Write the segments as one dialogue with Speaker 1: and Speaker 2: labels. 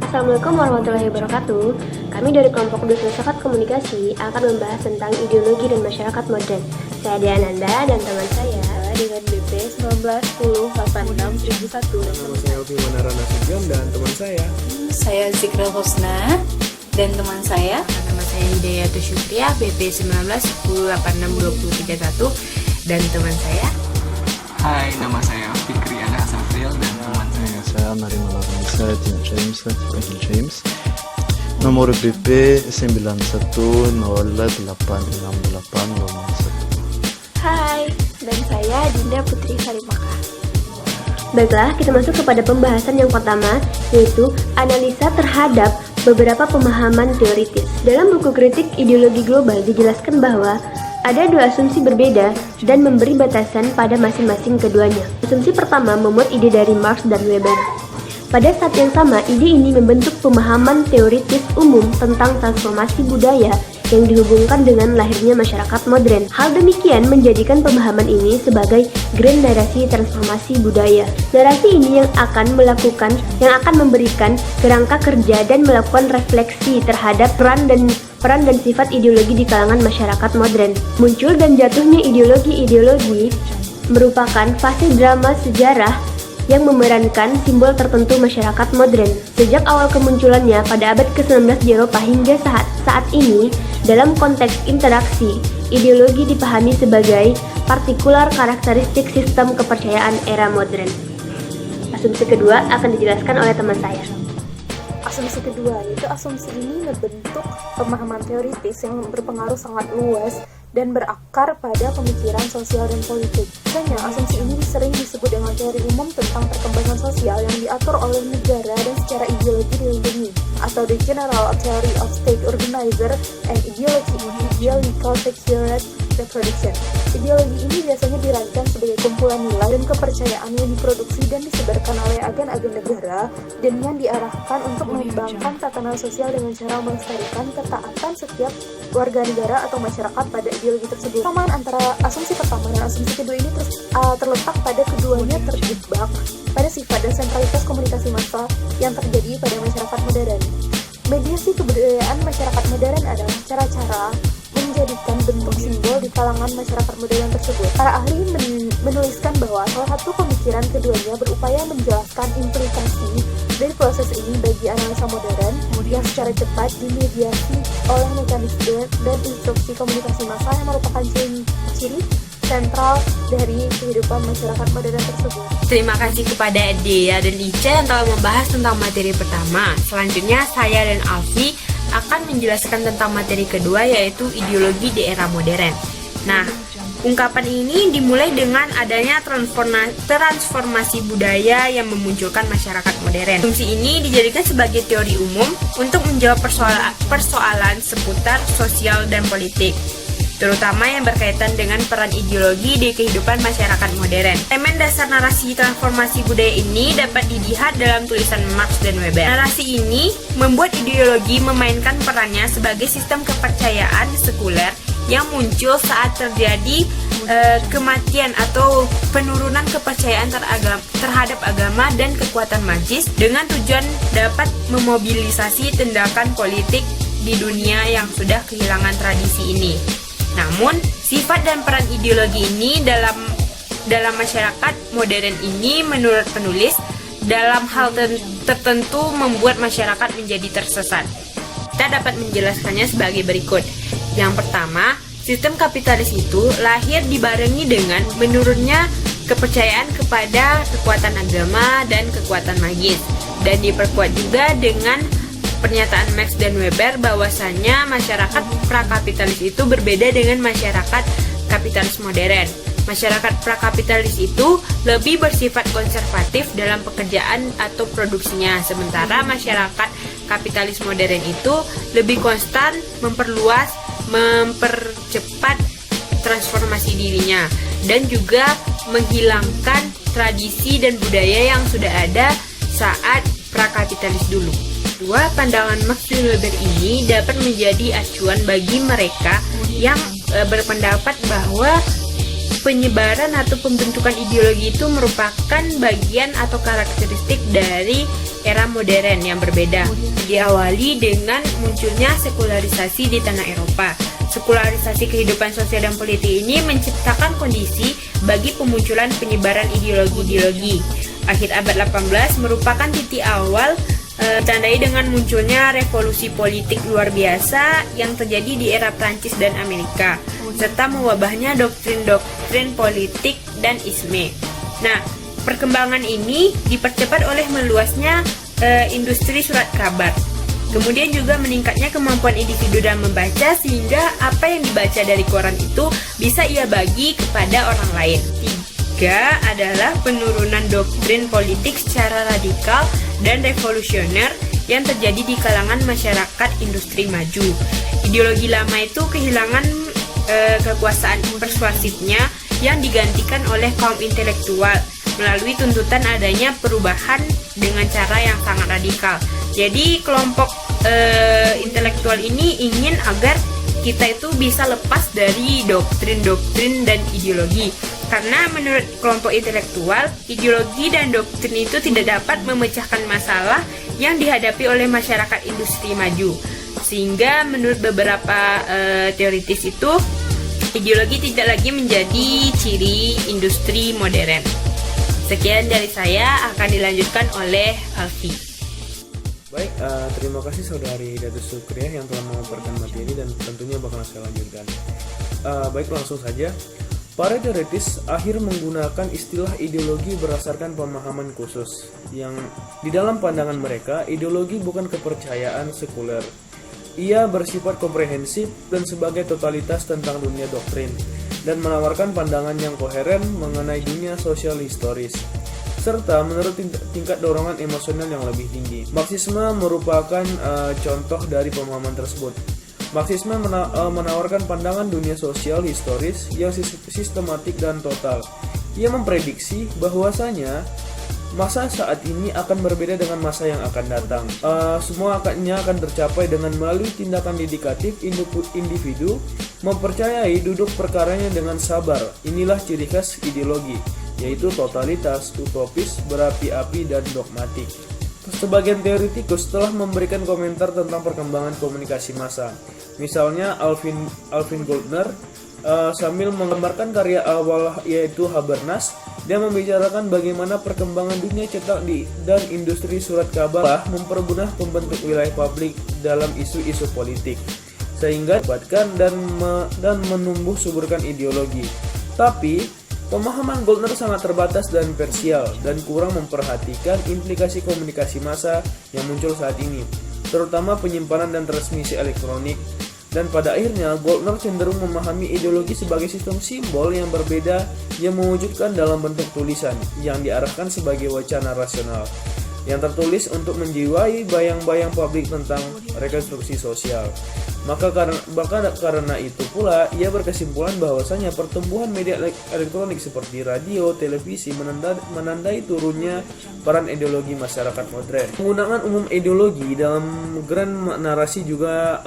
Speaker 1: Assalamualaikum warahmatullahi wabarakatuh. Kami dari kelompok 2 Filsafat Komunikasi akan membahas tentang ideologi dan masyarakat modern. Saya Diananda dan teman saya
Speaker 2: dengan BP 1910861001.
Speaker 3: Nama saya Alfi Manara Nasution dan teman saya.
Speaker 4: Saya Zikril Husna dan teman saya.
Speaker 5: Nama saya Hidayatu Syukriya, BP 1910862031 dan teman saya.
Speaker 6: Hai, nama saya Fikri Anda Hasafriel dan teman saya.
Speaker 7: Saya Nariman Avanisa, James, James. Nomor BP 91086801.
Speaker 1: Hai, dan saya Dinda Putri Sarimaka. Baiklah, kita masuk kepada pembahasan yang pertama, yaitu analisa terhadap beberapa pemahaman teoritis. Dalam buku kritik ideologi global dijelaskan bahwa ada dua asumsi berbeda dan memberi batasan pada masing-masing keduanya. Asumsi pertama memuat ide dari Marx dan Weber. Pada saat yang sama, ide ini membentuk pemahaman teoritis umum tentang transformasi budaya yang dihubungkan dengan lahirnya masyarakat modern. Hal demikian menjadikan pemahaman ini sebagai grand narasi transformasi budaya. Narasi ini yang akan memberikan kerangka kerja dan melakukan refleksi terhadap peran dan sifat ideologi di kalangan masyarakat modern. Muncul dan jatuhnya ideologi merupakan fase drama sejarah yang memerankan simbol tertentu masyarakat modern. Sejak awal kemunculannya pada abad ke-19 di Eropa hingga saat ini, dalam konteks interaksi, ideologi dipahami sebagai partikular karakteristik sistem kepercayaan era modern. Asumsi kedua akan dijelaskan oleh teman saya.
Speaker 2: Asumsi kedua, yaitu asumsi ini membentuk pemahaman teoritis yang berpengaruh sangat luas dan berakar pada pemikiran sosial dan politik. Misalnya, asumsi ini sering disebut dengan teori umum tentang perkembangan sosial yang diatur oleh negara dan secara ideologi dilindungi, atau the general theory of state organizer and ideological secured reproduction. Ideologi ini biasanya dirancang sebagai kumpulan nilai dan kepercayaan yang diproduksi dan disebarkan oleh agen-agen negara dan yang diarahkan untuk mengembangkan tatanan sosial dengan cara melestarikan ketaatan setiap warga negara atau masyarakat pada ideologi tersebut. Persamaan antara asumsi pertama dan asumsi kedua ini terletak pada keduanya terjebak pada sifat dan sentralitas komunikasi massa yang terjadi pada masyarakat modern. Mediasi kebudayaan masyarakat modern adalah cara-cara menjadikan bentuk simbol di kalangan masyarakat modern tersebut. Para ahli menuliskan bahwa salah satu pemikiran keduanya berupaya menjelaskan implikasi dari proses ini bagi analisa modern yang secara cepat dimediasi oleh mekanisme dan instruksi komunikasi massa yang merupakan ciri sentral dari kehidupan masyarakat modern tersebut.
Speaker 5: Terima kasih kepada Dea dan Ica yang telah membahas tentang materi pertama. Selanjutnya saya dan Alfi akan menjelaskan tentang materi kedua, yaitu ideologi di era modern. Nah, ungkapan ini dimulai dengan adanya transformasi budaya yang memunculkan masyarakat modern. Fungsi ini dijadikan sebagai teori umum untuk menjawab persoalan seputar sosial dan politik, terutama yang berkaitan dengan peran ideologi di kehidupan masyarakat modern. Elemen dasar narasi transformasi budaya ini dapat dilihat dalam tulisan Marx dan Weber. Narasi ini membuat ideologi memainkan perannya sebagai sistem kepercayaan sekuler yang muncul saat terjadi kematian atau penurunan kepercayaan terhadap agama dan kekuatan magis dengan tujuan dapat memobilisasi tindakan politik di dunia yang sudah kehilangan tradisi ini. Namun, sifat dan peran ideologi ini dalam masyarakat modern ini menurut penulis dalam hal tertentu membuat masyarakat menjadi tersesat. Kita dapat menjelaskannya sebagai berikut. Yang pertama, sistem kapitalis itu lahir dibarengi dengan menurunnya kepercayaan kepada kekuatan agama dan kekuatan magis, dan diperkuat juga dengan pernyataan Marx dan Weber bahwasanya masyarakat prakapitalis itu berbeda dengan masyarakat kapitalis modern. Masyarakat prakapitalis itu lebih bersifat konservatif dalam pekerjaan atau produksinya, sementara masyarakat kapitalis modern itu lebih konstan, mempercepat transformasi dirinya, dan juga menghilangkan tradisi dan budaya yang sudah ada saat prakapitalis dulu. Dua pandangan Marx dan Weber ini dapat menjadi acuan bagi mereka yang berpendapat bahwa penyebaran atau pembentukan ideologi itu merupakan bagian atau karakteristik dari era modern yang berbeda. Diawali dengan munculnya sekularisasi di tanah Eropa. Sekularisasi kehidupan sosial dan politik ini menciptakan kondisi bagi pemunculan penyebaran ideologi-ideologi. Akhir abad 18 merupakan titik awal tandai dengan munculnya revolusi politik luar biasa yang terjadi di era Prancis dan Amerika, serta mewabahnya doktrin-doktrin politik dan isme. Nah, perkembangan ini dipercepat oleh meluasnya industri surat kabar. Kemudian juga meningkatnya kemampuan individu dalam membaca, sehingga apa yang dibaca dari koran itu bisa ia bagi kepada orang lain. Tiga adalah penurunan doktrin politik secara radikal dan revolusioner yang terjadi di kalangan masyarakat industri maju. Ideologi lama itu kehilangan kekuasaan persuasifnya yang digantikan oleh kaum intelektual melalui tuntutan adanya perubahan dengan cara yang sangat radikal. Jadi kelompok intelektual ini ingin agar kita itu bisa lepas dari doktrin-doktrin dan ideologi. Karena menurut kelompok intelektual, ideologi dan doktrin itu tidak dapat memecahkan masalah yang dihadapi oleh masyarakat industri maju. Sehingga menurut beberapa teoritis itu, ideologi tidak lagi menjadi ciri industri modern. Sekian dari saya, akan dilanjutkan oleh Alfi.
Speaker 3: Baik, terima kasih Saudari Datus Sukriah yang telah memaparkan materi dan tentunya bakal saya lanjutkan. Baik, langsung saja. Para teoritis akhir menggunakan istilah ideologi berdasarkan pemahaman khusus, yang di dalam pandangan mereka, ideologi bukan kepercayaan sekuler. Ia bersifat komprehensif dan sebagai totalitas tentang dunia doktrin, dan menawarkan pandangan yang koheren mengenai dunia sosial historis, serta menurut tingkat dorongan emosional yang lebih tinggi. Marxisme merupakan contoh dari pemahaman tersebut. Marxisme menawarkan pandangan dunia sosial historis yang sistematik dan total. Ia memprediksi bahwasanya masa saat ini akan berbeda dengan masa yang akan datang. Semua akan tercapai dengan melalui tindakan dedikatif individu mempercayai duduk perkaranya dengan sabar. Inilah ciri khas ideologi, yaitu totalitas, utopis, berapi-api, dan dogmatik. Sebagian teoretikus telah memberikan komentar tentang perkembangan komunikasi massa. Misalnya Alvin Goldner sambil menggambarkan karya awal yaitu Habermas, dia membicarakan bagaimana perkembangan dunia cetak dan industri surat kabar mempermudah pembentuk wilayah publik dalam isu-isu politik, sehingga melibatkan dan menumbuh suburkan ideologi. Tapi pemahaman Goldner sangat terbatas dan parsial dan kurang memperhatikan implikasi komunikasi massa yang muncul saat ini, terutama penyimpanan dan transmisi elektronik. Dan pada akhirnya Goldner cenderung memahami ideologi sebagai sistem simbol yang berbeda yang mewujudkan dalam bentuk tulisan yang diarahkan sebagai wacana rasional yang tertulis untuk menjiwai bayang-bayang publik tentang rekonstruksi sosial. Maka karena itu pula ia berkesimpulan bahwasanya pertumbuhan media elektronik seperti radio, televisi menandai turunnya peran ideologi masyarakat modern. Penggunaan umum ideologi dalam grand narasi juga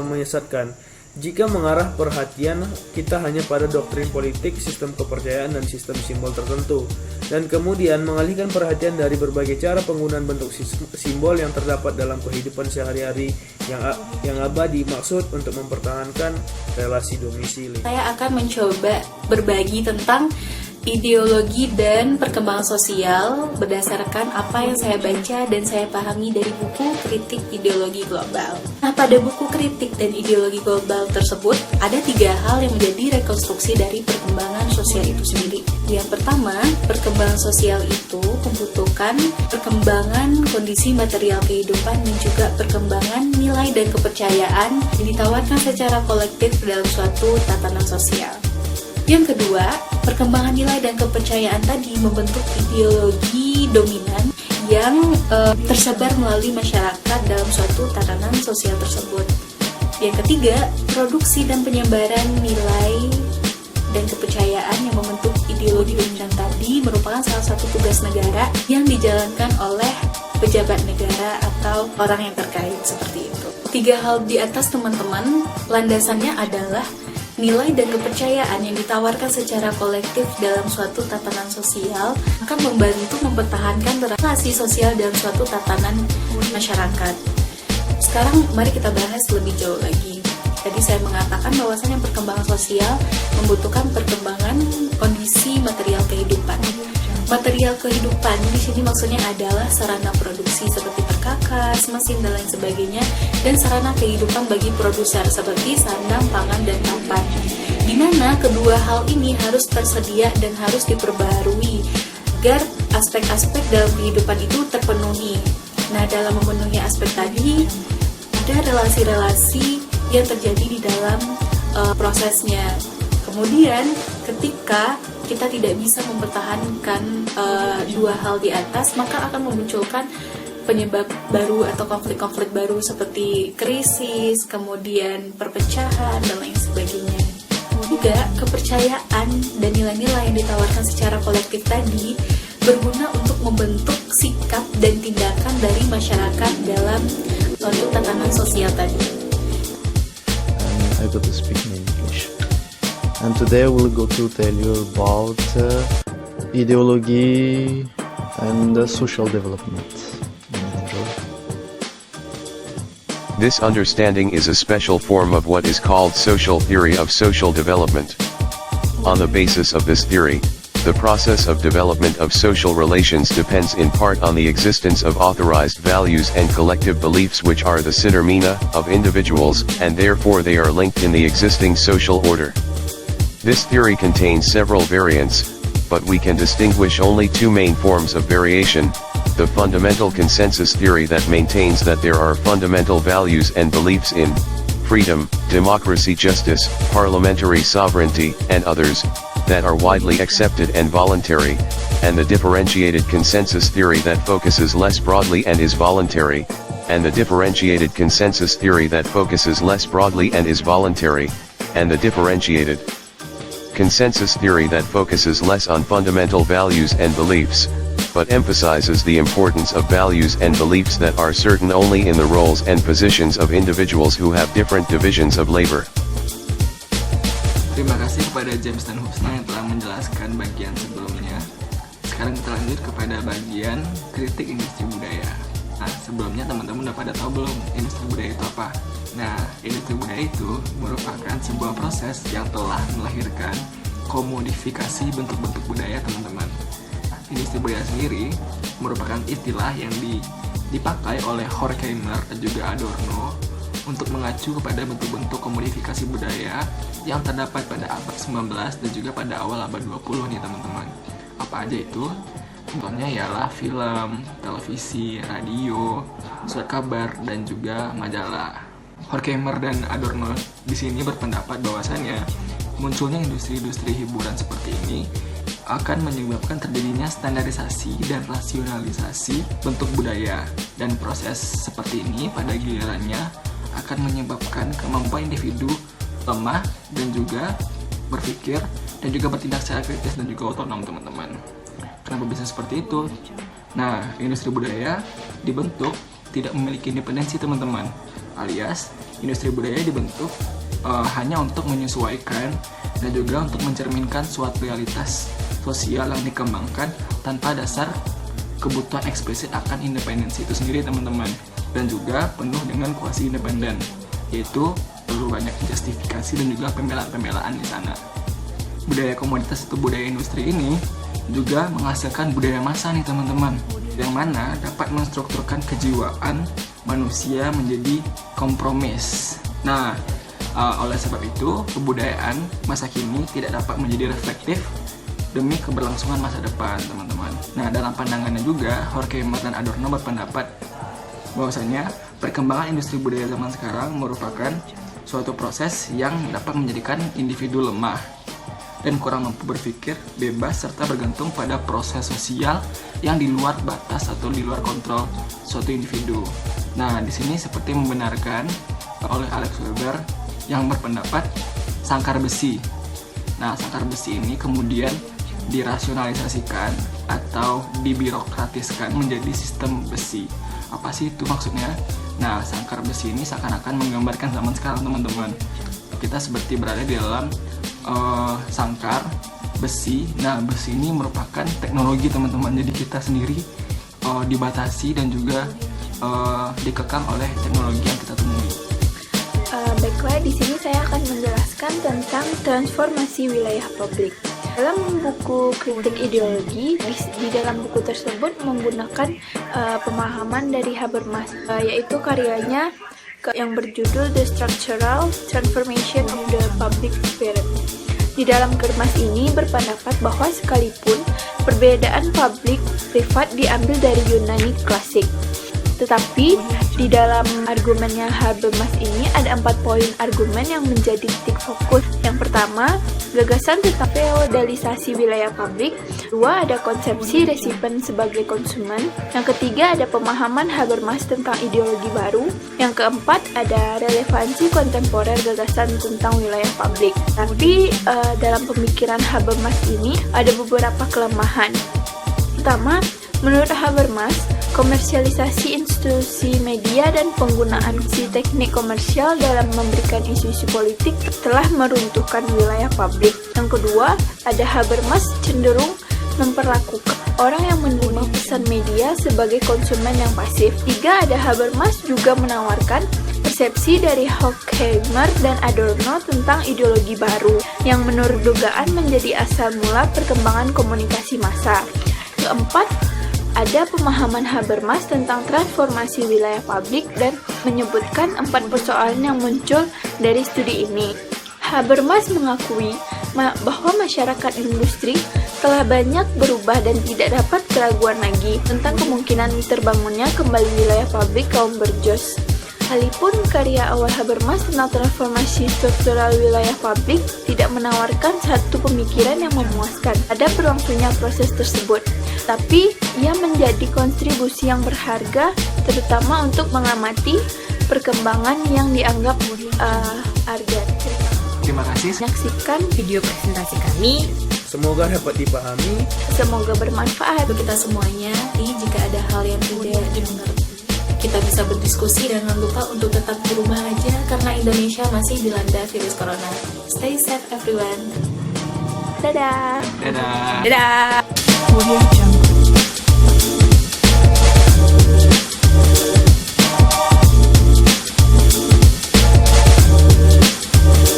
Speaker 3: menyesatkan jika mengarah perhatian kita hanya pada doktrin politik, sistem kepercayaan, dan sistem simbol tertentu, dan kemudian mengalihkan perhatian dari berbagai cara penggunaan bentuk simbol yang terdapat dalam kehidupan sehari-hari yang abadi, maksud untuk mempertahankan relasi domisili.
Speaker 4: Saya akan mencoba berbagi tentang ideologi dan perkembangan sosial berdasarkan apa yang saya baca dan saya pahami dari buku Kritik Ideologi Global. Nah, pada buku Kritik dan Ideologi Global tersebut ada 3 hal yang menjadi rekonstruksi dari perkembangan sosial itu sendiri. Yang pertama, perkembangan sosial itu membutuhkan perkembangan kondisi material kehidupan dan juga perkembangan nilai dan kepercayaan yang ditawarkan secara kolektif dalam suatu tatanan sosial. Yang kedua, perkembangan nilai dan kepercayaan tadi membentuk ideologi dominan yang tersebar melalui masyarakat dalam suatu tatanan sosial tersebut. Yang ketiga, produksi dan penyebaran nilai dan kepercayaan yang membentuk ideologi dominan tadi merupakan salah satu tugas negara yang dijalankan oleh pejabat negara atau orang yang terkait seperti itu. 3 hal di atas teman-teman, landasannya adalah nilai dan kepercayaan yang ditawarkan secara kolektif dalam suatu tatanan sosial akan membantu mempertahankan relasi sosial dalam suatu tatanan masyarakat. Sekarang mari kita bahas lebih jauh lagi. Tadi saya mengatakan bahwasannya perkembangan sosial membutuhkan perkembangan kondisi material kehidupan. Material kehidupan di sini maksudnya adalah sarana produksi seperti perkakas, mesin dan lain sebagainya, dan sarana kehidupan bagi produser seperti sandang, pangan, dan papan. Di mana kedua hal ini harus tersedia dan harus diperbaharui agar aspek-aspek dalam kehidupan itu terpenuhi. Nah, dalam memenuhi aspek tadi ada relasi-relasi yang terjadi di dalam prosesnya. Kemudian ketika kita tidak bisa mempertahankan dua hal di atas, maka akan memunculkan penyebab baru atau konflik-konflik baru seperti krisis, kemudian perpecahan, dan lain sebagainya. Juga kepercayaan dan nilai-nilai yang ditawarkan secara kolektif tadi berguna untuk membentuk sikap dan tindakan dari masyarakat dalam suatu tatanan sosial tadi.
Speaker 7: I got to speak in English. And today we'll go to tell you about ideology and social development. Enjoy.
Speaker 8: This understanding is a special form of what is called social theory of social development. On the basis of this theory, the process of development of social relations depends in part on the existence of authorized values and collective beliefs which are the determina of individuals, and therefore they are linked in the existing social order. This theory contains several variants, but we can distinguish only two main forms of variation: the fundamental consensus theory that maintains that there are fundamental values and beliefs in freedom, democracy, justice, parliamentary sovereignty, and others, that are widely accepted and voluntary, and the differentiated consensus theory that focuses less broadly and is voluntary, and the differentiated consensus theory that focuses less broadly and is voluntary, and the differentiated consensus theory that focuses less on fundamental values and beliefs, but emphasizes the importance of values and beliefs that are certain only in the roles and positions of individuals who have different divisions of labor.
Speaker 6: Terima kasih kepada James dan Husna yang telah menjelaskan bagian sebelumnya. Sekarang kita lanjut kepada bagian kritik industri budaya. Nah, sebelumnya teman-teman udah pada tahu belum industri budaya itu apa? Nah, industri budaya itu merupakan sebuah proses yang telah melahirkan komodifikasi bentuk-bentuk budaya, teman-teman. Industri budaya sendiri merupakan istilah yang dipakai oleh Horkheimer dan juga Adorno untuk mengacu kepada bentuk-bentuk komodifikasi budaya yang terdapat pada abad 19 dan juga pada awal abad 20 nih teman-teman. Apa aja itu? Contohnya ialah film, televisi, radio, surat kabar, dan juga majalah. Horkheimer dan Adorno di sini berpendapat bahwasannya munculnya industri-industri hiburan seperti ini akan menyebabkan terjadinya standarisasi dan rasionalisasi bentuk budaya, dan proses seperti ini pada gilirannya akan menyebabkan kemampuan individu lemah dan juga berpikir dan juga bertindak secara kritis dan juga otonom, teman-teman. Kenapa bisa seperti itu? Nah, industri budaya dibentuk tidak memiliki independensi, teman-teman. Alias, industri budaya dibentuk hanya untuk menyesuaikan dan juga untuk mencerminkan suatu realitas sosial yang dikembangkan tanpa dasar kebutuhan eksplisit akan independensi itu sendiri, teman-teman. Dan juga penuh dengan kuasi independen, yaitu perlu banyak justifikasi dan juga pembelaan-pembelaan di sana. Budaya komoditas atau budaya industri ini juga menghasilkan budaya massa nih, teman-teman, yang mana dapat menstrukturkan kejiwaan manusia menjadi kompromis. Nah, oleh sebab itu kebudayaan masa kini tidak dapat menjadi reflektif demi keberlangsungan masa depan, teman-teman. Nah, dalam pandangannya juga Horkheimer dan Adorno berpendapat bahwasanya perkembangan industri budaya zaman sekarang merupakan suatu proses yang dapat menjadikan individu lemah dan kurang mampu berpikir bebas serta bergantung pada proses sosial yang di luar batas atau di luar kontrol suatu individu. Nah, di sini seperti membenarkan oleh Alex Weber yang berpendapat sangkar besi. Nah, sangkar besi ini kemudian dirasionalisasikan atau dibirokratiskan menjadi sistem besi. Apa sih itu maksudnya? Nah, sangkar besi ini seakan-akan menggambarkan zaman sekarang, teman-teman. kita seperti berada di dalam sangkar besi. Nah, besi ini merupakan teknologi teman-teman, jadi kita sendiri dibatasi dan juga dikekang oleh teknologi yang kita temui.
Speaker 2: Baiklah, di sini saya akan menjelaskan tentang transformasi wilayah publik. Dalam buku Kritik Ideologi, di dalam buku tersebut menggunakan pemahaman dari Habermas, yaitu karyanya yang berjudul The Structural Transformation of the Public Sphere. Di dalam kermas ini berpendapat bahwa sekalipun perbedaan publik privat diambil dari Yunani klasik, tetapi di dalam argumennya Habermas ini ada 4 poin argumen yang menjadi titik fokus. Yang pertama, gagasan tentang feodalisasi wilayah publik. 2, ada konsepsi resipen sebagai konsumen. Yang ketiga, ada pemahaman Habermas tentang ideologi baru. Yang keempat, ada relevansi kontemporer gagasan tentang wilayah publik. Tapi dalam pemikiran Habermas ini ada beberapa kelemahan. Pertama, menurut Habermas, komersialisasi institusi media dan penggunaan si teknik komersial dalam memberikan isu-isu politik telah meruntuhkan wilayah publik. Yang kedua, ada Habermas cenderung memperlakukan orang yang menerima pesan media sebagai konsumen yang pasif. 3, ada Habermas juga menawarkan persepsi dari Horkheimer dan Adorno tentang ideologi baru yang menurut dugaan menjadi asal mula perkembangan komunikasi massa. Keempat, ada pemahaman Habermas tentang transformasi wilayah publik dan menyebutkan 4 persoalan yang muncul dari studi ini. Habermas mengakui bahwa masyarakat industri telah banyak berubah dan tidak dapat keraguan lagi tentang kemungkinan terbangunnya kembali wilayah publik kaum berjos. Sekalipun karya awal Habermas tentang transformasi struktural wilayah publik tidak menawarkan satu pemikiran yang memuaskan pada berlangsungnya proses tersebut, tapi ia menjadi kontribusi yang berharga terutama untuk mengamati perkembangan yang dianggap urgent.
Speaker 6: Terima kasih.
Speaker 5: Saksikan video presentasi kami.
Speaker 3: Semoga dapat dipahami.
Speaker 2: Semoga bermanfaat
Speaker 4: Untuk kita semuanya, jika ada hal yang tidak dimengerti, kita bisa berdiskusi dan jangan lupa untuk tetap di rumah aja karena Indonesia masih dilanda virus corona. Stay safe everyone.
Speaker 2: Dadah.
Speaker 6: Dadah.
Speaker 5: Dadah.